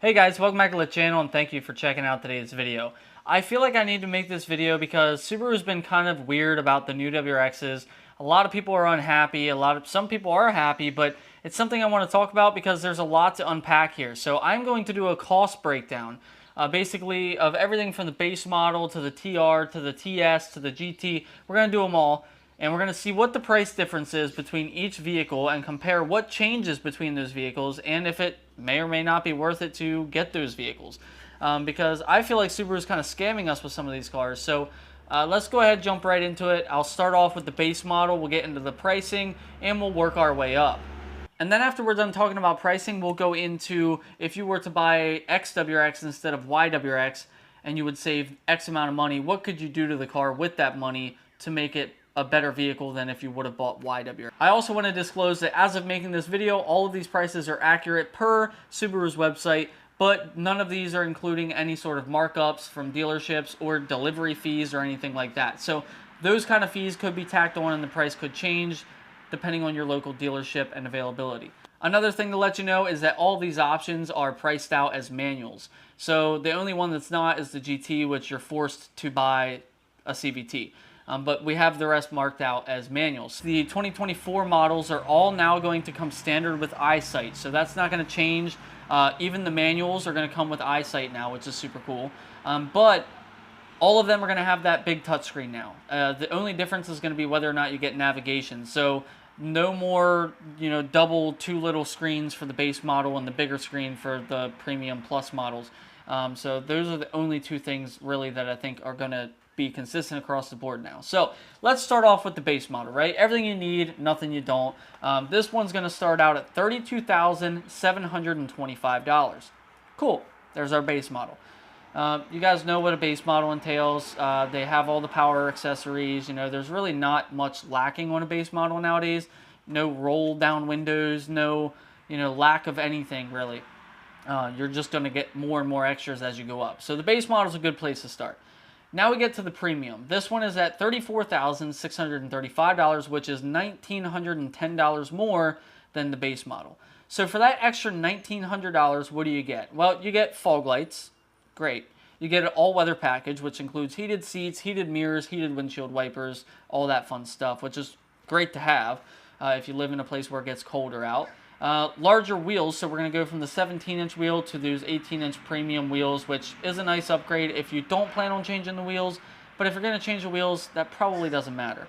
Hey guys, welcome back to the channel and thank you for checking out today's video. I feel like I need to make this video because Subaru's been kind of weird about the new WRXs. A lot of people are unhappy, some people are happy, but it's something I want to talk about because there's a lot to unpack here. So I'm going to do a cost breakdown, basically of everything from the base model to the TR to the TS to the GT. We're going to do them all. And we're going to see what the price difference is between each vehicle and compare what changes between those vehicles and if it may or may not be worth it to get those vehicles. Because I feel like Subaru is kind of scamming us with some of these cars. So let's go ahead and jump right into it. I'll start off with the base model, we'll get into the pricing, and we'll work our way up. And then after we're done talking about pricing, we'll go into if you were to buy XWRX instead of YWRX and you would save X amount of money, what could you do to the car with that money to make it a better vehicle than if you would have bought YWRX. I also want to disclose that as of making this video, all of these prices are accurate per Subaru's website, but none of these are including any sort of markups from dealerships or delivery fees or anything like that. So those kind of fees could be tacked on and the price could change depending on your local dealership and availability. Another thing to let you know is that all these options are priced out as manuals. So the only one that's not is the GT, which you're forced to buy a CVT. But we have the rest marked out as manuals. The 2024 models are all now going to come standard with EyeSight, so that's not going to change. Even the manuals are going to come with EyeSight now, which is super cool. But all of them are going to have that big touchscreen now. The only difference is going to be whether or not you get navigation. So no more, double two little screens for the base model and the bigger screen for the Premium Plus models. So those are the only two things really that I think are going to be consistent across the board now. So let's start off with the base model, right? Everything you need, nothing you don't. This one's going to start out at $32,725. Cool. There's our base model. You guys know what a base model entails. They have all the power accessories. There's really not much lacking on a base model nowadays. No roll down windows, no, lack of anything really. You're just going to get more and more extras as you go up. So the base model is a good place to start. Now we get to the premium. This one is at $34,635, which is $1,910 more than the base model. So for that extra $1,900, what do you get? Well, you get fog lights. Great. You get an all-weather package, which includes heated seats, heated mirrors, heated windshield wipers, all that fun stuff, which is great to have if you live in a place where it gets colder out. Larger wheels, so we're going to go from the 17-inch wheel to those 18-inch premium wheels, which is a nice upgrade if you don't plan on changing the wheels, but if you're going to change the wheels, that probably doesn't matter.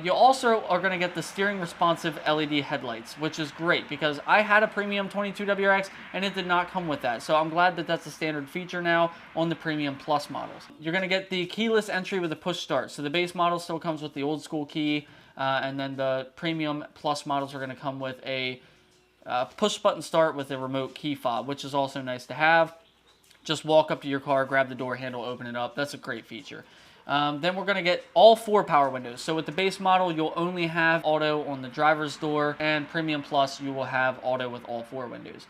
You also are going to get the steering responsive LED headlights, which is great because I had a Premium 22 WRX and it did not come with that, so I'm glad that that's a standard feature now on the Premium Plus models. You're going to get the keyless entry with a push start, so the base model still comes with the old school key, and then the Premium Plus models are going to come with a push button start with a remote key fob, which is also nice to have. Just walk up to your car, grab the door handle, open it up. That's a great feature. Then we're going to get all 4 power windows. So with the base model, you'll only have auto on the driver's door, and Premium Plus, you will have auto with all 4 windows.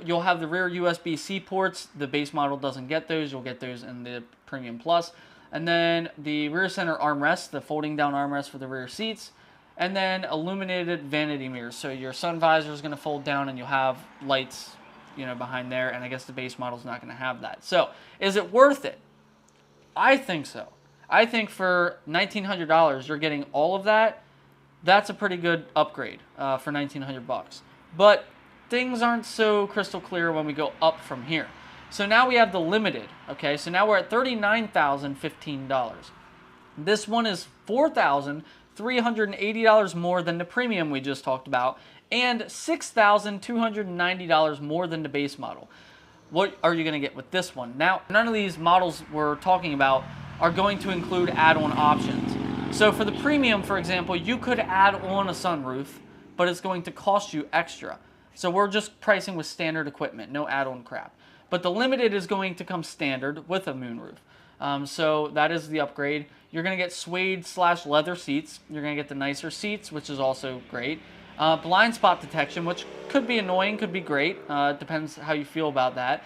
You'll have the rear USB-C ports. The base model doesn't get those. You'll get those in the Premium Plus. And then the rear center armrest, the folding down armrest for the rear seats. And then illuminated vanity mirrors. So your sun visor is going to fold down and you'll have lights, behind there. And I guess the base model is not going to have that. So is it worth it? I think so. I think for $1,900, you're getting all of that. That's a pretty good upgrade for $1,900. But things aren't so crystal clear when we go up from here. So now we have the limited. Okay, so now we're at $39,015. This one is $4,380 more than the premium we just talked about, and $6,290 more than the base model. What are you going to get with this one? Now, none of these models we're talking about are going to include add-on options. So for the premium, for example, you could add on a sunroof, but it's going to cost you extra. So we're just pricing with standard equipment, no add-on crap. But the limited is going to come standard with a moonroof. So that is the upgrade. You're going to get suede/leather seats. You're going to get the nicer seats, which is also great. Blind spot detection, which could be annoying, could be great. Depends how you feel about that.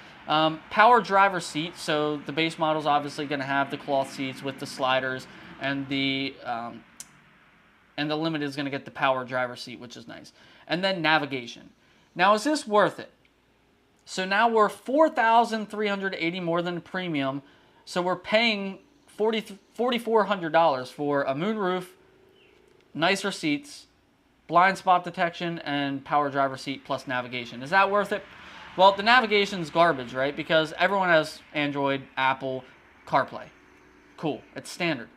Power driver seat. So the base model is obviously going to have the cloth seats with the sliders, and the Limited is going to get the power driver seat, which is nice. And then navigation. Now, is this worth it? So now we're $4,380 more than the premium. So we're paying $4,400 for a moonroof, nicer seats, blind spot detection, and power driver seat plus navigation. Is that worth it? Well, the navigation's garbage, right? Because everyone has Android, Apple, CarPlay. Cool, it's standard.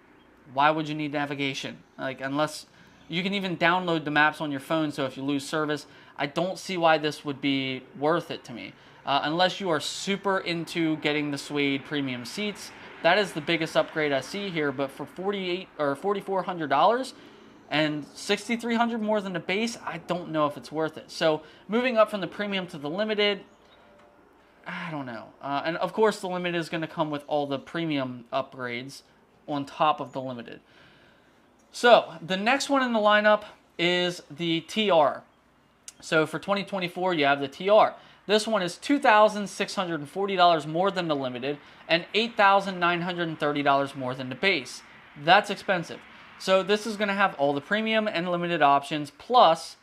Why would you need navigation? Like, unless you can even download the maps on your phone, so if you lose service, I don't see why this would be worth it to me. Unless you are super into getting the suede premium seats, that is the biggest upgrade I see here. But for $4,400 and $6,300 more than the base, I don't know if it's worth it. So moving up from the premium to the limited, I don't know. And of course, the limited is going to come with all the premium upgrades on top of the limited. So the next one in the lineup is the TR. So for 2024, you have the TR. This one is $2,640 more than the limited and $8,930 more than the base. That's expensive. So this is going to have all the premium and limited options, plus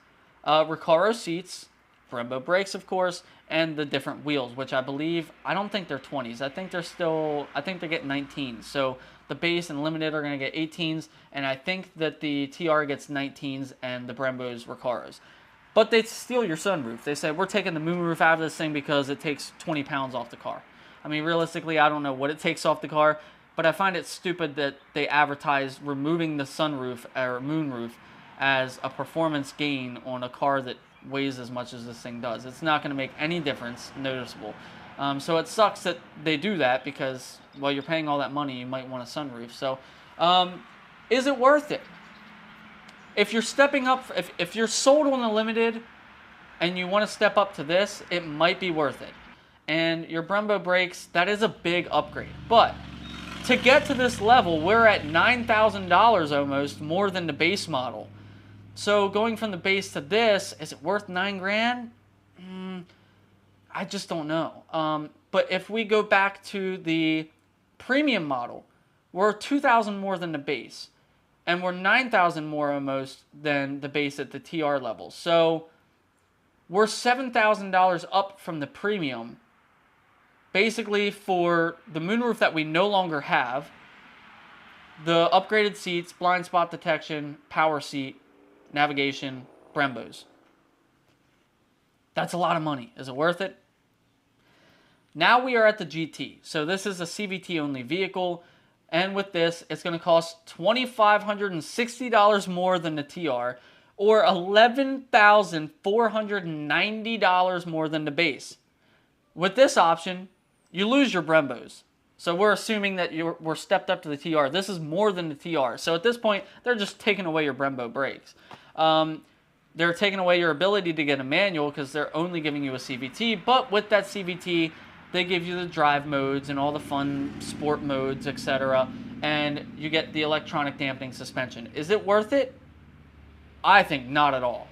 Recaro seats, Brembo brakes, of course, and the different wheels, which I believe, I don't think they're 20s. I think they're getting 19s. So the base and limited are going to get 18s, and I think that the TR gets 19s and the Brembo's Recaros. But they steal your sunroof. They say, we're taking the moonroof out of this thing because it takes 20 pounds off the car. I mean, realistically, I don't know what it takes off the car, but I find it stupid that they advertise removing the sunroof or moonroof as a performance gain on a car that weighs as much as this thing does. It's not going to make any difference noticeable. So it sucks that they do that because, well, you're paying all that money, you might want a sunroof. So is it worth it? If you're stepping up, if you're sold on the limited and you want to step up to this, it might be worth it. And your Brembo brakes, that is a big upgrade. But to get to this level, we're at $9,000 almost more than the base model. So going from the base to this, is it worth $9,000? I just don't know. But if we go back to the premium model, we're $2,000 more than the base. And we're $9,000 more almost than the base at the TR level. So we're $7,000 up from the premium, basically for the moonroof that we no longer have, the upgraded seats, blind spot detection, power seat, navigation, Brembos. That's a lot of money. Is it worth it? Now we are at the GT. So this is a CVT only vehicle. And with this, it's going to cost $2,560 more than the TR, or $11,490 more than the base. With this option, you lose your Brembos. So we're assuming that we're stepped up to the TR. This is more than the TR. So at this point, they're just taking away your Brembo brakes. They're taking away your ability to get a manual because they're only giving you a CVT. But with that CVT, they give you the drive modes and all the fun sport modes, etc. And you get the electronic dampening suspension. Is it worth it? I think not at all.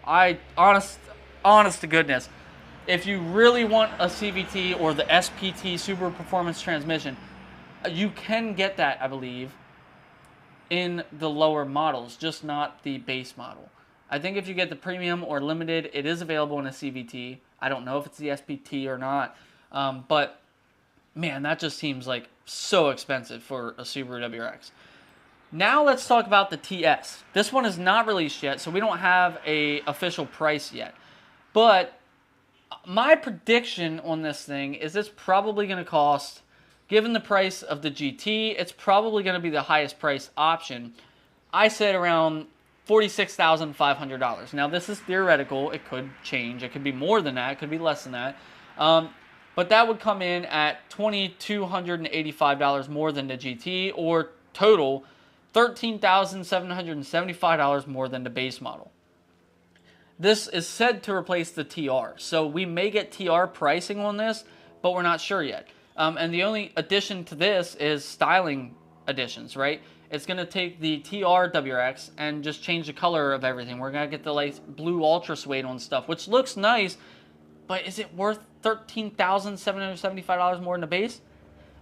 Honest to goodness, if you really want a CVT or the SPT Subaru Performance Transmission, you can get that, I believe, in the lower models, just not the base model. I think if you get the premium or limited, it is available in a CVT. I don't know if it's the SPT or not. But man, that just seems like so expensive for a Subaru WRX. Now let's talk about the TS. This one is not released yet, so we don't have an official price yet. But my prediction on this thing is it's probably going to cost, given the price of the GT, it's probably going to be the highest price option. I said around $46,500. Now this is theoretical. It could change. It could be more than that. It could be less than that. But that would come in at $2,285 more than the GT, or total $13,775 more than the base model. This is said to replace the TR, so we may get TR pricing on this, but we're not sure yet. And the only addition to this is styling additions, right? It's going to take the TR WRX and just change the color of everything. We're going to get the like blue ultra suede on stuff, which looks nice, but is it worth $13,775 more than the base?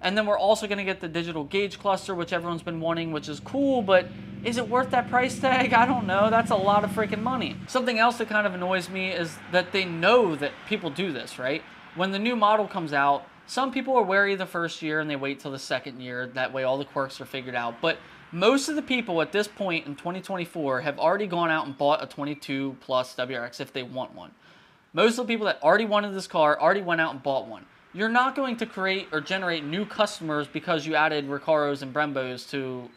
And then we're also going to get the digital gauge cluster, which everyone's been wanting, which is cool, but is it worth that price tag? I don't know. That's a lot of freaking money. Something else that kind of annoys me is that they know that people do this, right? when the new model comes out, some people are wary the first year and they wait till the second year. That way all the quirks are figured out. But most of the people at this point in 2024 have already gone out and bought a 22 plus WRX if they want one. Most of the people that already wanted this car already went out and bought one. You're not going to create or generate new customers because you added Recaros and Brembos to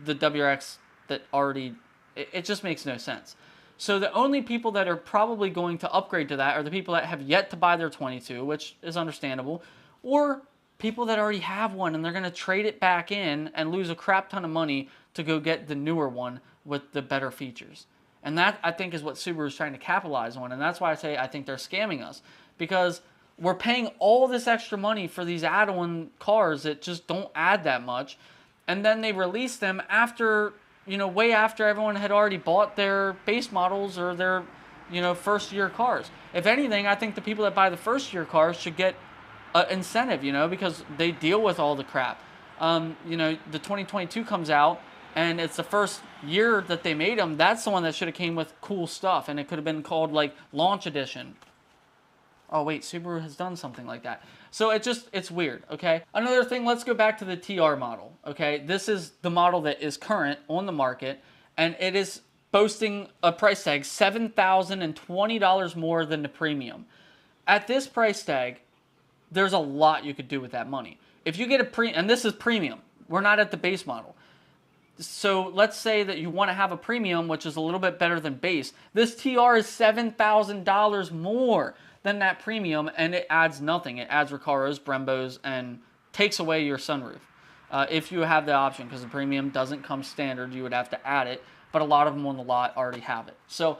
the WRX that already... It just makes no sense. So the only people that are probably going to upgrade to that are the people that have yet to buy their 22, which is understandable, or people that already have one and they're going to trade it back in and lose a crap ton of money to go get the newer one with the better features. And that, I think, is what Subaru is trying to capitalize on. And that's why I say I think they're scamming us. Because we're paying all this extra money for these add-on cars that just don't add that much. And then they release them after, you know, way after everyone had already bought their base models or their, you know, first-year cars. If anything, I think the people that buy the first-year cars should get an incentive, you know, because they deal with all the crap. You know, the 2022 comes out, and it's the first year that they made them. That's the one that should have came with cool stuff, and it could have been called, like, Launch Edition. Oh, wait, Subaru has done something like that. So it's weird, okay? Another thing, let's go back to the TR model, okay? This is the model that is current on the market, and it is boasting a price tag $7,020 more than the premium. At this price tag, there's a lot you could do with that money. If you get and this is premium. We're not at the base model. So let's say that you want to have a premium, which is a little bit better than base. This TR is $7,000 more than that premium, and it adds nothing. It adds Recaros, Brembos, and takes away your sunroof. If you have the option, because the premium doesn't come standard, you would have to add it, but a lot of them on the lot already have it. So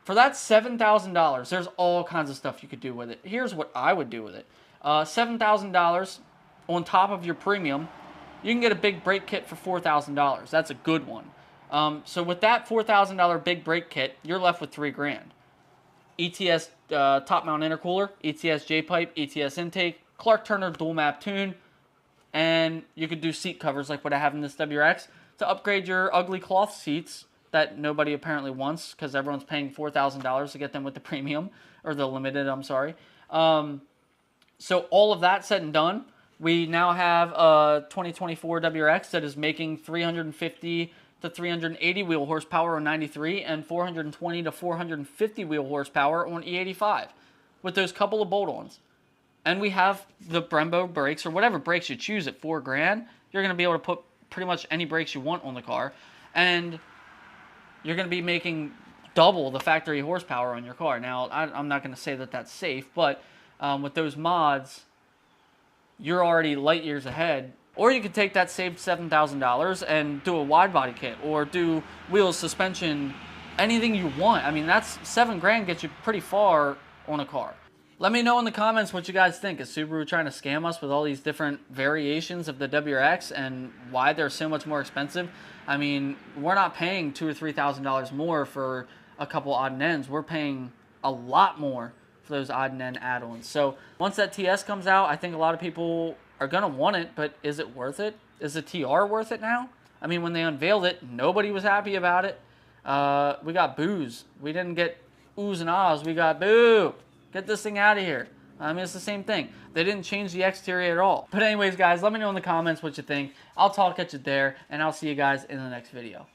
for that $7,000, there's all kinds of stuff you could do with it. Here's what I would do with it. $7,000 on top of your premium, you can get a big brake kit for $4,000. That's a good one. So with that $4,000 big brake kit, you're left with $3,000. ETS top mount intercooler, ETS J-pipe, ETS intake, Clark Turner dual map tune, and you could do seat covers like what I have in this WRX to upgrade your ugly cloth seats that nobody apparently wants because everyone's paying $4,000 to get them with the premium, or the limited, I'm sorry. So all of that said and done, we now have a 2024 WRX that is making 350 to 380 wheel horsepower on 93 and 420 to 450 wheel horsepower on E85 with those couple of bolt-ons. And we have the Brembo brakes, or whatever brakes you choose at $4,000. You're going to be able to put pretty much any brakes you want on the car, and you're going to be making double the factory horsepower on your car. Now, I'm not going to say that that's safe, but with those mods, you're already light years ahead. Or you could take that saved $7,000 and do a wide body kit, or do wheels, suspension, anything you want. I mean, that's $7,000 gets you pretty far on a car. Let me know in the comments what you guys think. Is Subaru trying to scam us with all these different variations of the WRX and why they're so much more expensive? I mean, we're not paying $2,000 or $3,000 more for a couple odd and ends. We're paying a lot more for those odd and end add-ons. So once that TS comes out, I think a lot of people are going to want it, but is it worth it? Is the TR worth it now? I mean, when they unveiled it, nobody was happy about it. We got boos. We didn't get oohs and ahs. We got boo. Get this thing out of here. I mean, it's the same thing. They didn't change the exterior at all. But anyways, guys, let me know in the comments what you think. I'll talk at you there, and I'll see you guys in the next video.